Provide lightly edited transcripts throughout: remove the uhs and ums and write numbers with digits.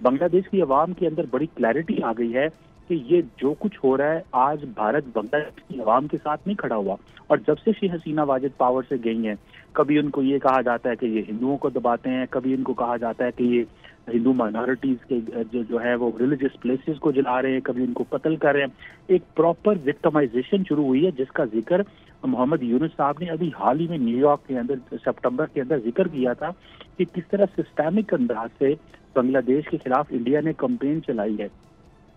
بنگلہ دیش کی عوام کے اندر بڑی کلیئرٹی آ گئی ہے کہ یہ جو کچھ ہو رہا ہے آج بھارت بنگلہ دیش کی عوام کے ساتھ نہیں کھڑا ہوا. اور جب سے شیخ حسینہ واجد پاور سے گئی ہیں، کبھی ان کو یہ کہا جاتا ہے کہ یہ ہندوؤں کو دباتے ہیں، کبھی ان کو کہا جاتا ہے کہ یہ ہندو مائنورٹیز کے جو ہے وہ ریلیجس پلیسز کو جلا رہے ہیں، کبھی ان کو قتل کر رہے ہیں. ایک پراپر وکٹمائزیشن شروع ہوئی ہے جس کا ذکر محمد یونس صاحب نے ابھی حال ہی میں نیو یارک کے اندر سپٹمبر کے اندر ذکر کیا تھا کہ کس طرح سسٹمک انداز سے بنگلہ دیش کے خلاف انڈیا نے کمپین چلائی ہے.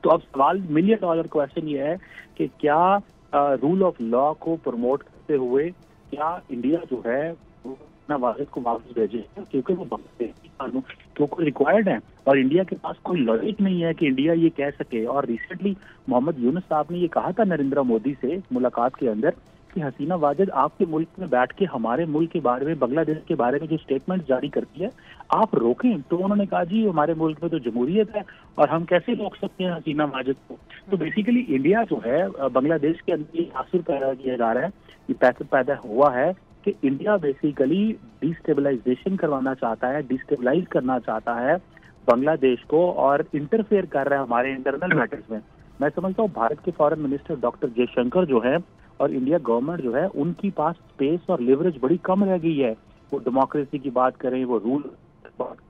تو اب سوال $1 ملین کویشچن یہ ہے کہ کیا رول آف لا کو پروموٹ کرتے ہوئے کیا انڈیا جو ہے واحد کو واپس بھیجے، کیونکہ وہ بنگلہ دیش کی قانون کیونکہ ریکوائرڈ ہیں اور انڈیا کے پاس کوئی لاجک نہیں ہے کہ انڈیا یہ کہہ سکے. اور ریسنٹلی محمد یونس صاحب نے یہ کہا تھا نریندر مودی سے ملاقات کے اندر کہ حسینہ واجد آپ کے ملک میں بیٹھ کے ہمارے ملک کے بارے میں بنگلہ دیش کے بارے میں جو اسٹیٹمنٹ جاری کرتی ہے آپ روکیں. تو انہوں نے کہا جی ہمارے ملک میں تو جمہوریت ہے اور ہم کیسے روک سکتے ہیں حسینہ واجد کو. تو بیسیکلی انڈیا جو ہے بنگلہ دیش کے اندر یہ تاثر پیدا کیا جا رہا ہے، یہ پیسہ پیدا ہوا ہے کہ انڈیا بیسیکلی ڈیسٹیبلائزیشن کروانا چاہتا ہے، ڈیسٹیبلائز کرنا چاہتا ہے بنگلہ دیش کو اور انٹرفیئر کر رہا ہے ہمارے انٹرنل میٹرز میں. میں سمجھتا ہوں بھارت کے foreign minister doctor J Shankar جو ہے اور انڈیا گورنمنٹ جو ہے ان کی پاس اسپیس اور لیوریج بڑی کم رہ گئی ہے. وہ ڈیموکریسی کی بات کریں، وہ رول بات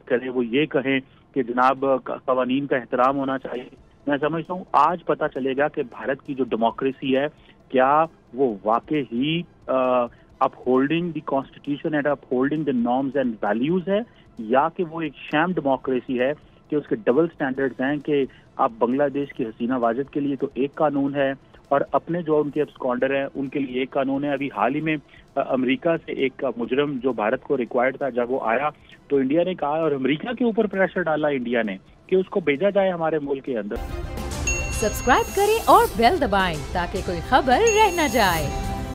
کریں، وہ یہ کہیں کہ جناب قوانین کا احترام ہونا چاہیے. میں سمجھتا ہوں آج پتہ چلے گا کہ بھارت کی جو ڈیموکریسی ہے کیا وہ واقع ہی upholding the constitution and upholding the norms and values ہے، یا کہ وہ ایک شام ڈیموکریسی ہے کہ اس کے ڈبل سٹینڈرڈز ہیں کہ آپ بنگلہ دیش کی حسینہ واجد کے لیے تو ایک قانون ہے اور اپنے جو ان کے ابسکانڈر ہیں ان کے لیے ایک قانون ہے. ابھی حال ہی میں امریکہ سے ایک مجرم جو بھارت کو ریکوائرڈ تھا جب وہ آیا تو انڈیا نے کہا اور امریکہ کے اوپر پریشر ڈالا انڈیا نے کہ اس کو بھیجا جائے ہمارے ملک کے اندر. سبسکرائب کریں اور بیل دبائیں تاکہ کوئی خبر رہ نہ جائے.